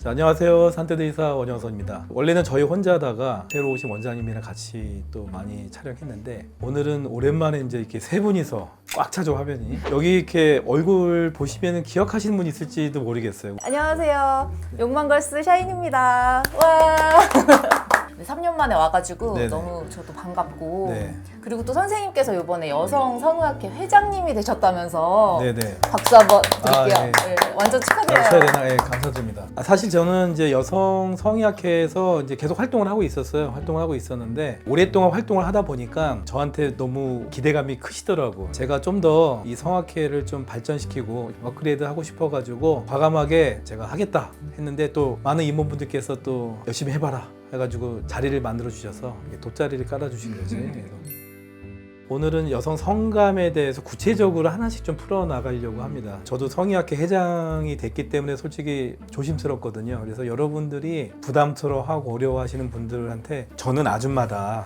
자, 안녕하세요. 산뜨대이사 원영선입니다. 원래는 저희 혼자 하다가 새로 오신 원장님이랑 같이 또 많이 촬영했는데 오늘은 오랜만에 이제 이렇게 세 분이서 꽉 차죠, 화면이. 여기 이렇게 얼굴 보시면 기억하시는 분 있을지도 모르겠어요. 안녕하세요. 욕망걸스 샤인입니다. 와. 3년 만에 와가지고 네네. 너무 저도 반갑고 네. 그리고 또 선생님께서 이번에 여성성의학회 회장님이 되셨다면서 네네. 박수 한번 드릴게요. 네. 네, 완전 축하드려요. 쳐야 되나? 네, 감사드립니다. 사실 저는 이제 여성 성의학회에서 이제 계속 활동을 하고 있었어요. 활동을 하고 있었는데 오랫동안 활동을 하다 보니까 저한테 너무 기대감이 크시더라고. 제가 좀 더 이 성학회를 좀 발전시키고 업그레이드 하고 싶어가지고 과감하게 제가 하겠다 했는데 또 많은 임원분들께서 또 열심히 해봐라 해가지고 자리를 만들어 주셔서 돗자리를 깔아 주신 거지. 그래서 오늘은 여성 성감에 대해서 구체적으로 하나씩 좀 풀어나가려고 합니다. 저도 성의학회 회장이 됐기 때문에 솔직히 조심스럽거든요. 그래서 여러분들이 부담스러워하고 어려워하시는 분들한테 저는 아줌마다,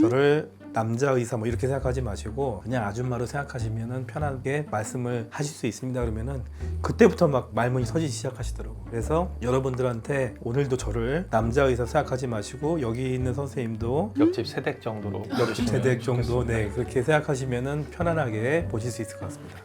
저를 남자 의사 뭐 이렇게 생각하지 마시고 그냥 아줌마로 생각하시면 편하게 말씀을 하실 수 있습니다. 그러면은 그때부터 막 말문이 서지기 시작하시더라고요. 그래서 여러분들한테 오늘도 저를 남자 의사 생각하지 마시고 여기 있는 선생님도 옆집 세댁 정도로 옆집 세대 정도 그렇게 생각하시면 편안하게 보실 수 있을 것 같습니다.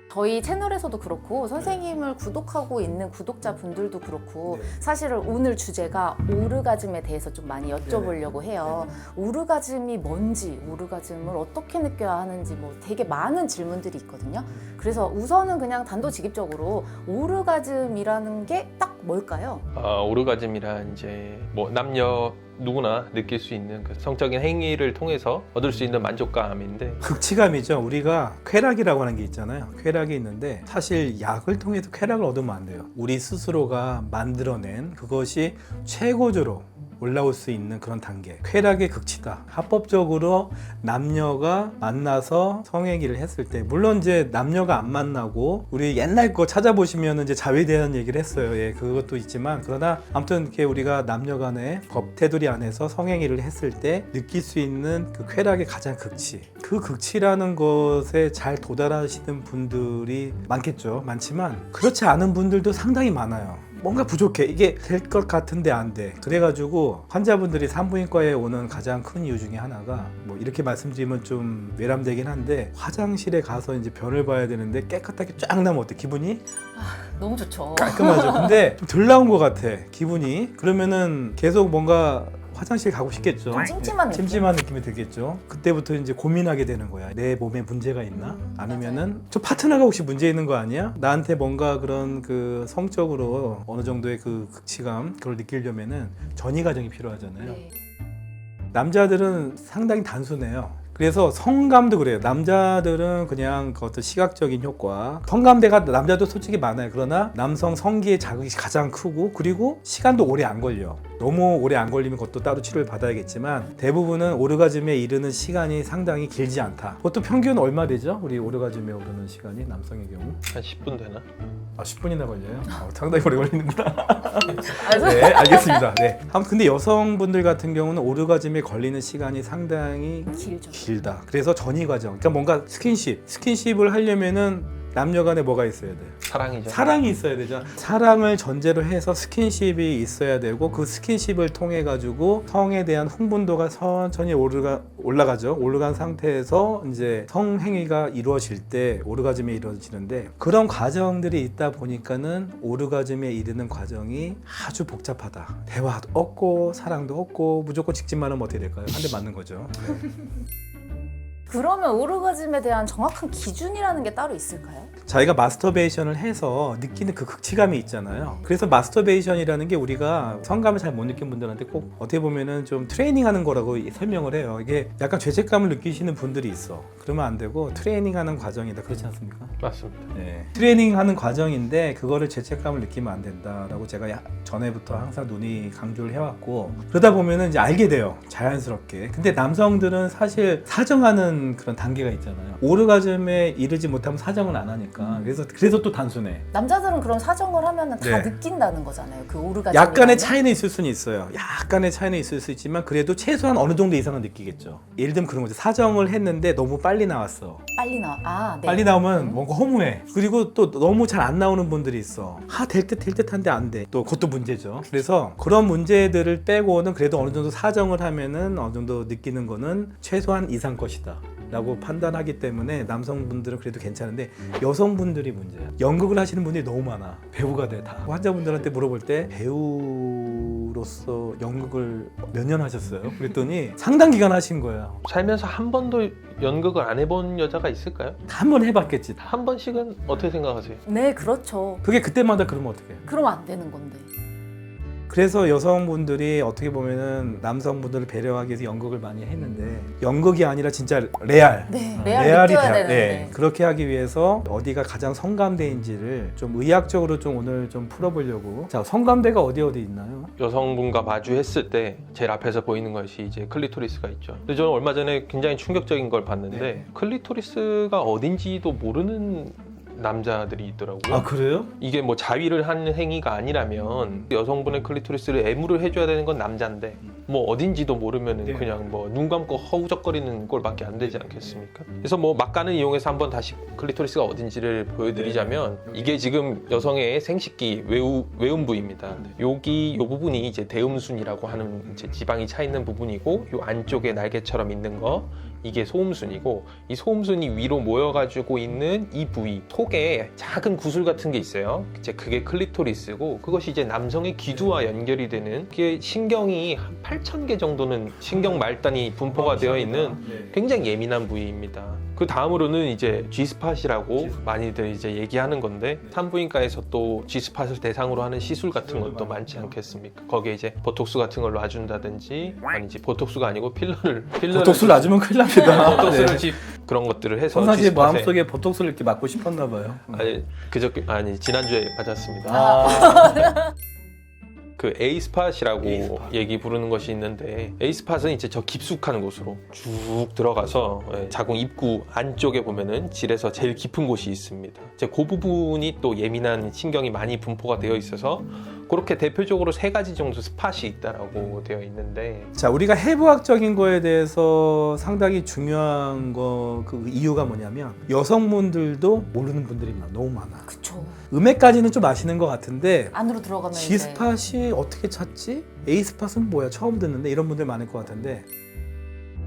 저희 채널에서도 그렇고 선생님을 구독하고 있는 구독자분들도 그렇고 네. 사실은 오늘 주제가 오르가즘에 대해서 좀 많이 여쭤보려고 해요. 오르가즘이 뭔지, 오르가즘을 어떻게 느껴야 하는지 뭐 되게 많은 질문들이 있거든요. 그래서 우선은 그냥 단도직입적으로 오르가즘이라는 게 딱 뭘까요? 오르가즘이란 이제 뭐 남녀 누구나 느낄 수 있는 그 성적인 행위를 통해서 얻을 수 있는 만족감인데 극치감이죠. 우리가 쾌락이라고 하는 게 있잖아요. 쾌락이 있는데 사실 약을 통해서 쾌락을 얻으면 안 돼요. 우리 스스로가 만들어낸 그것이 최고조로 올라올 수 있는 그런 단계. 쾌락의 극치다. 합법적으로 남녀가 만나서 성행위를 했을 때, 물론 이제 남녀가 안 만나고 우리 옛날 거 찾아보시면 이제 자위에 대한 얘기를 했어요. 예, 그것도 있지만 그러나 아무튼 이렇게 우리가 남녀간의 법 테두리 안에서 성행위를 했을 때 느낄 수 있는 그 쾌락의 가장 극치. 그 극치라는 것에 잘 도달하시는 분들이 많겠죠. 많지만 그렇지 않은 분들도 상당히 많아요. 뭔가 부족해. 이게 될 것 같은데 안 돼. 그래가지고 환자분들이 산부인과에 오는 가장 큰 이유 중에 하나가 뭐 이렇게 말씀드리면 좀 외람되긴 한데 화장실에 가서 이제 변을 봐야 되는데 깨끗하게 쫙 나면 어때? 기분이? 너무 좋죠. 깔끔하죠. 근데 좀 덜 나온 것 같아. 기분이. 그러면은 계속 뭔가 화장실 가고 싶겠죠. 찜찜한 느낌? 찜찜한 느낌이 들겠죠. 그때부터 이제 고민하게 되는 거야. 내 몸에 문제가 있나? 아니면은 저 파트너가 혹시 문제 있는 거 아니야? 나한테 뭔가 그런 그 성적으로 어느 정도의 그 극치감 그걸 느끼려면은 전이 과정이 필요하잖아요. 네. 남자들은 상당히 단순해요. 그래서 성감도 그래요. 남자들은 그냥 그 어떤 시각적인 효과. 성감대가 남자도 솔직히 많아요. 그러나 남성 성기의 자극이 가장 크고 그리고 시간도 오래 안 걸려. 너무 오래 안 걸리면 그것도 따로 치료를 받아야겠지만 대부분은 오르가즘에 이르는 시간이 상당히 길지 않다. 보통 평균 얼마 되죠? 우리 오르가즘에 오르는 시간이 남성의 경우? 한 10분 되나? 10분이나 걸려요? 상당히 오래 걸리는구나. 아, 네, 알겠습니다. 네. 아무튼 근데 여성분들 같은 경우는 오르가즘에 걸리는 시간이 상당히 길죠. 길다. 그래서 전이 과정. 그러니까 뭔가 스킨십을 하려면은 남녀 간에 뭐가 있어야 돼? 사랑이죠. 사랑이 있어야 되죠. 사랑을 전제로 해서 스킨십이 있어야 되고 그 스킨십을 통해 가지고 성에 대한 흥분도가 천천히 올라가죠. 올라간 상태에서 이제 성행위가 이루어질 때 오르가즘이 이루어지는데 그런 과정들이 있다 보니까는 오르가즘에 이르는 과정이 아주 복잡하다. 대화도 없고 사랑도 없고 무조건 직진만 하면 어떻게 될까요? 한 대 맞는 거죠. 네. 그러면 오르가즘에 대한 정확한 기준이라는 게 따로 있을까요? 자기가 마스터베이션을 해서 느끼는 그 극치감이 있잖아요. 그래서 마스터베이션이라는 게 우리가 성감을 잘 못 느낀 분들한테 꼭 어떻게 보면은 좀 트레이닝하는 거라고 설명을 해요. 이게 약간 죄책감을 느끼시는 분들이 있어. 그러면 안 되고 트레이닝하는 과정이다. 그렇지 않습니까? 맞습니다. 네. 트레이닝하는 과정인데 그거를 죄책감을 느끼면 안 된다라고 제가 전에부터 항상 논의 강조를 해왔고 그러다 보면은 이제 알게 돼요. 자연스럽게. 근데 남성들은 사실 사정하는 하는 그런 단계가 있잖아요. 오르가즘에 이르지 못하면 사정은 안 하니까. 그래서 또 단순해. 남자들은 그런 사정을 하면은 다 네. 느낀다는 거잖아요. 그 오르가즘. 약간의 차이는 있을 수는 있어요. 약간의 차이는 있을 수 있지만 그래도 최소한 어느 정도 이상은 느끼겠죠. 예를 들면 그런 거죠. 사정을 했는데 너무 빨리 나왔어. 빨리 나와. 아, 네. 빨리 나오면 뭔가 허무해. 그리고 또 너무 잘 안 나오는 분들이 있어. 될 듯한데 안 돼. 또 그것도 문제죠. 그래서 그런 문제들을 빼고는 그래도 어느 정도 사정을 하면은 어느 정도 느끼는 거는 최소한 이상 것이다 라고 판단하기 때문에 남성분들은 그래도 괜찮은데 여성분들이 문제야. 연극을 하시는 분들이 너무 많아. 배우가 돼 다. 환자분들한테 물어볼 때 배우로서 연극을 몇 년 하셨어요? 그랬더니 상당 기간 하신 거야. 살면서 한 번도 연극을 안 해본 여자가 있을까요? 한 번 해봤겠지. 한 번씩은 어떻게 생각하세요? 네, 그렇죠. 그게 그때마다 그러면 어떡해. 그러면 안 되는 건데. 그래서 여성분들이 어떻게 보면은 남성분들을 배려하기 위해서 연극을 많이 했는데 연극이 아니라 진짜 레알. 네, 레알이 레알 느껴야 돼야- 되는데. 네, 그렇게 하기 위해서 어디가 가장 성감대인지를 좀 의학적으로 좀 오늘 좀 풀어보려고. 자, 성감대가 어디 있나요? 여성분과 마주했을 때 제일 앞에서 보이는 것이 이제 클리토리스가 있죠. 근데 저는 얼마 전에 굉장히 충격적인 걸 봤는데 네. 클리토리스가 어딘지도 모르는 남자들이 있더라고요. 아, 그래요? 이게 뭐 자위를 하는 행위가 아니라면 여성분의 클리토리스를 애무를 해줘야 되는 건 남자인데 뭐 어딘지도 모르면은 네. 그냥 뭐 눈 감고 허우적거리는 꼴밖에 안 되지 않겠습니까? 그래서 뭐 막간을 이용해서 한번 다시 클리토리스가 어딘지를 보여드리자면 이게 지금 여성의 생식기 외음 부위입니다. 여기 이 부분이 이제 대음순이라고 하는 이제 지방이 차 있는 부분이고 이 안쪽에 날개처럼 있는 거 이게 소음순이고 이 소음순이 위로 모여가지고 있는 이 부위 톡에 작은 구슬 같은 게 있어요. 이제 그게 클리토리스고 그것이 이제 남성의 기두와 연결이 되는 그게 신경이 한 8,000개 정도는 신경 말단이 분포가 되어 있는 굉장히 예민한 부위입니다. 그 다음으로는 이제 G스팟이라고 많이들 이제 얘기하는 건데 산부인과에서 또 G스팟을 대상으로 하는 시술 같은 것도 많지 않겠습니까? 거기에 이제 보톡스 같은 걸 놔준다든지 아니지 보톡스가 아니고 필러를 보톡스를 놔주면 큰일 납니다. 보톡스를 그런 것들을 해서 평상시에 G스팟에 마음속에 보톡스를 이렇게 맞고 싶었나 봐요. 아니 지난주에 맞았습니다. 아, 그 A스팟이라고 A스팟. 얘기 부르는 것이 있는데 A스팟은 이제 저 깊숙한 곳으로 쭉 들어가서 자궁 입구 안쪽에 보면은 질에서 제일 깊은 곳이 있습니다. 이제 그 부분이 또 예민한 신경이 많이 분포가 되어 있어서 그렇게 대표적으로 3가지 정도 스팟이 있다라고 되어 있는데 자, 우리가 해부학적인 거에 대해서 상당히 중요한 그 이유가 뭐냐면 여성분들도 모르는 분들이 너무 많아. 그쵸. 음액까지는 좀 아시는 것 같은데 안으로 들어가면 G스팟이 어떻게 찾지? A스팟은 뭐야? 처음 듣는데 이런 분들 많을 것 같은데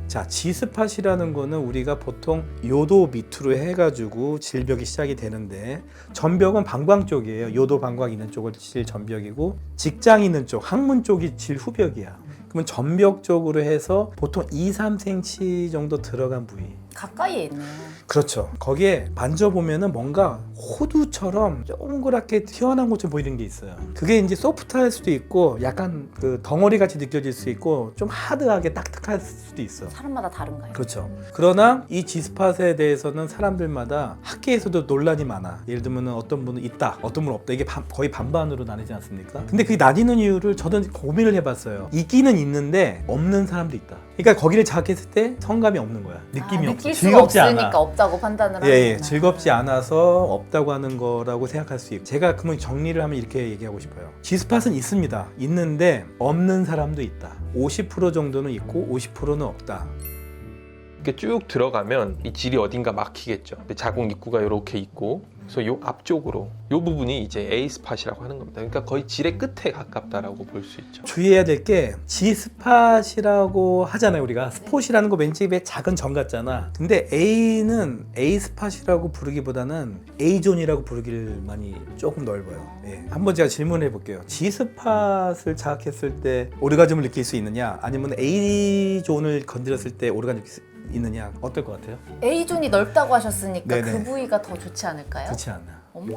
자, G스팟이라는 거는 우리가 보통 요도 밑으로 해가지고 질벽이 시작이 되는데 전벽은 방광 쪽이에요. 요도 방광 있는 쪽을 질 전벽이고 직장 있는 쪽, 항문 쪽이 질 후벽이야. 그러면 전벽 쪽으로 해서 보통 2-3cm 정도 들어간 부위. 가까이에 있네요. 그렇죠. 거기에 만져보면은 뭔가 호두처럼 동그랗게 튀어나온 것처럼 보이는 게 있어요. 그게 이제 소프트할 수도 있고 약간 그 덩어리 같이 느껴질 수 있고 좀 하드하게 딱딱할 수도 있어. 사람마다 다른가요? 그렇죠. 그러나 이 G스팟에 대해서는 사람들마다 학계에서도 논란이 많아. 예를 들면 어떤 분은 있다, 어떤 분은 없다. 이게 거의 반반으로 나뉘지 않습니까? 근데 그 나뉘는 이유를 저도 고민을 해봤어요. 있기는 있는데 없는 사람도 있다. 그러니까 거기를 자극했을 때 성감이 없는 거야. 느낌이 없어. 느낄 수가 즐겁지 없으니까 않아. 없다고 판단을 예, 하는구나. 즐겁지 않아서 없다고 하는 거라고 생각할 수 있고 제가 그러면 정리를 하면 이렇게 얘기하고 싶어요. G스팟은 있습니다. 있는데 없는 사람도 있다. 50% 정도는 있고 50%는 없다. 이렇게 쭉 들어가면 이 질이 어딘가 막히겠죠. 근데 자궁 입구가 이렇게 있고 그래서 요 앞쪽으로 요 부분이 이제 A스팟이라고 하는 겁니다. 그러니까 거의 질의 끝에 가깝다라고 볼 수 있죠. 주의해야 될 게 G스팟이라고 하잖아요. 우리가 스폿이라는 거 왠지 왜 작은 점 같잖아. 근데 A는 A스팟이라고 부르기보다는 A존이라고 부르기를 많이 조금 넓어요. 예. 한번 제가 질문해 볼게요. G스팟을 자극했을 때 오르가즘을 느낄 수 있느냐 아니면 A존을 건드렸을 때 오르가즘 느낄 수 있느냐 어떨 것 같아요? A존이 넓다고 하셨으니까 네네. 그 부위가 더 좋지 않을까요? 그렇지 않아. 어머.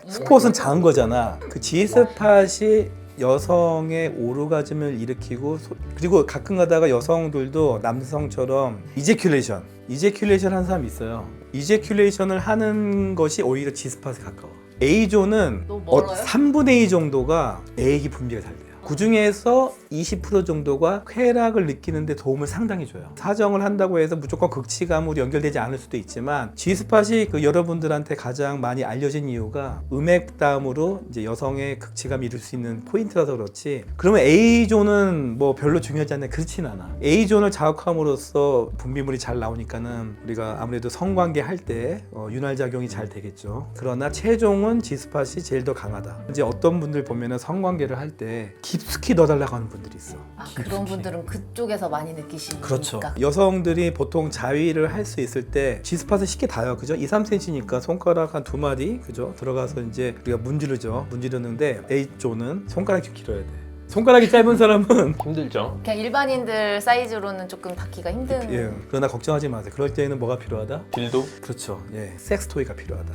스폿은 작은 거잖아. 그 G스팟이 여성의 오르가즘을 일으키고 그리고 가끔 가다가 여성들도 남성처럼 이제큘레이션 하는 사람이 있어요. 이제큘레이션을 하는 것이 오히려 G스팟에 가까워. A존은 너무 멀어요? 3분의 2 정도가 애기 분비가 잘 돼요. 그 중에서 20% 정도가 쾌락을 느끼는데 도움을 상당히 줘요. 사정을 한다고 해서 무조건 극치감으로 연결되지 않을 수도 있지만 G스팟이 그 여러분들한테 가장 많이 알려진 이유가 음액 다음으로 이제 여성의 극치감이 이룰 수 있는 포인트라서 그렇지. 그러면 A존은 뭐 별로 중요하지 않나? 그렇진 않아. A존을 자극함으로써 분비물이 잘 나오니까는 우리가 아무래도 성관계 할 때 윤활작용이 잘 되겠죠. 그러나 최종은 G스팟이 제일 더 강하다. 이제 어떤 분들 보면은 성관계를 할 때 깊숙이 넣어달라고 하는 분들이 있어. 아, 그런 분들은 그쪽에서 많이 느끼시니까. 그렇죠. 여성들이 보통 자위를 할 수 있을 때 G스팟은 쉽게 닿아요. 그죠? 2, 3cm니까 손가락 한 2마디 그죠? 들어가서 이제 우리가 문지르죠. 문지르는데 A존은 손가락이 좀 길어야 돼. 손가락이 짧은 사람은 힘들죠. 그냥 일반인들 사이즈로는 조금 닿기가 힘든. 예, 그러나 걱정하지 마세요. 그럴 때에는 뭐가 필요하다? 딜도 그렇죠. 예, 섹스토이가 필요하다.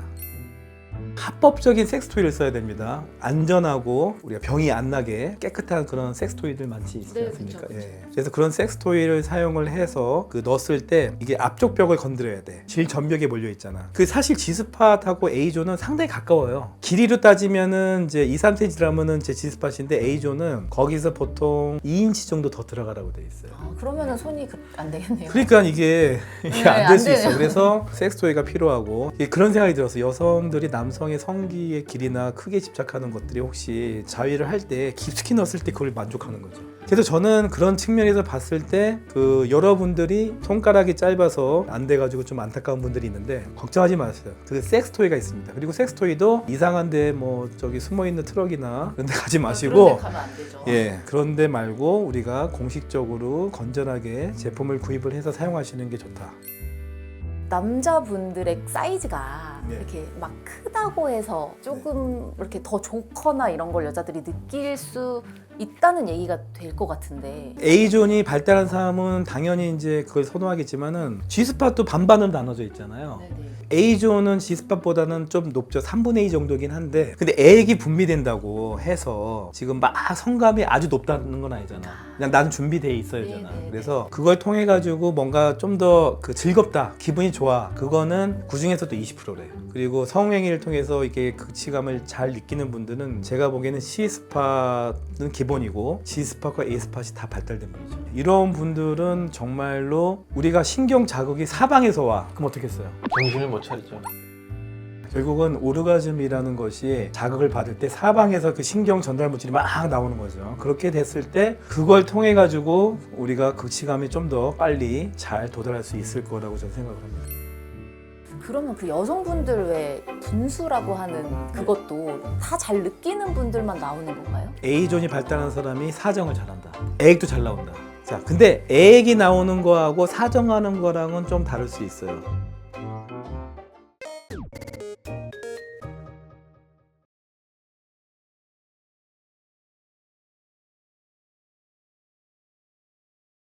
합법적인 섹스토이를 써야 됩니다. 안전하고 우리가 병이 안 나게 깨끗한 그런 섹스토이들 많지 있지 네, 않습니까? 그쵸, 그쵸. 예. 그래서 그런 섹스토이를 사용을 해서 그 넣었을 때 이게 앞쪽 벽을 건드려야 돼. 질 전벽에 몰려 있잖아. 그 사실 G스팟하고 A존은 상당히 가까워요. 길이로 따지면은 이제 2, 3cm라면은 제 G스팟인데 A존은 거기서 보통 2인치 정도 더 들어가라고 돼 있어요. 아, 그러면은 손이 안 되겠네요. 그러니까 이게 네, 안 될 수 안 있어. 되네요. 그래서 섹스토이가 필요하고 그런 생각이 들어서 여성들이 남성의 성기의 길이나 크기에 집착하는 것들이 혹시 자위를 할 때 깊숙이 넣었을 때 그걸 만족하는 거죠. 그래서 저는 그런 측면에서 봤을 때 그 여러분들이 손가락이 짧아서 안 돼가지고 좀 안타까운 분들이 있는데 걱정하지 마세요. 그 섹스토이가 있습니다. 그리고 섹스토이도 이상한데 뭐 저기 숨어있는 트럭이나 그런 데 가지 그런 마시고 데 가면 안 되죠. 예, 그런데 말고 우리가 공식적으로 건전하게 제품을 구입을 해서 사용하시는 게 좋다. 남자분들의 사이즈가 네. 이렇게 막 크다고 해서 조금 이렇게 더 좋거나 이런 걸 여자들이 느낄 수 있다는 얘기가 될 것 같은데. A존이 발달한 사람은 당연히 이제 그걸 선호하겠지만은 G스팟도 반반으로 나눠져 있잖아요. 네네. A존은 G스팟보다는 좀 높죠. 3분의 2 정도긴 한데 근데 액이 분비된다고 해서 지금 막 성감이 아주 높다는 건 아니잖아. 그냥 나는 준비돼 있어야잖아. 네네네. 그래서 그걸 통해 가지고 뭔가 좀 더 그 즐겁다, 기분이 좋아. 그거는 그 중에서도 20%래요. 그리고 성행위를 통해서 이게 극치감을 잘 느끼는 분들은 제가 보기에는 C스팟은 기본이고 G스팟과 A스팟이 다 발달된 분이죠. 이런 분들은 정말로 우리가 신경 자극이 사방에서 와. 그럼 어떻겠어요? 정신을 못 차리죠. 결국은 오르가즘이라는 것이 자극을 받을 때 사방에서 그 신경 전달 물질이 막 나오는 거죠. 그렇게 됐을 때 그걸 통해 가지고 우리가 극치감에 좀 더 빨리 잘 도달할 수 있을 거라고 저는 생각을 합니다. 그러면 그 여성분들 왜 분수라고 하는 그것도 다 잘 느끼는 분들만 나오는 건가요? A존이 발달한 사람이 사정을 잘한다. 액도 잘 나온다. 자, 근데 액이 나오는 거하고 사정하는 거랑은 좀 다를 수 있어요.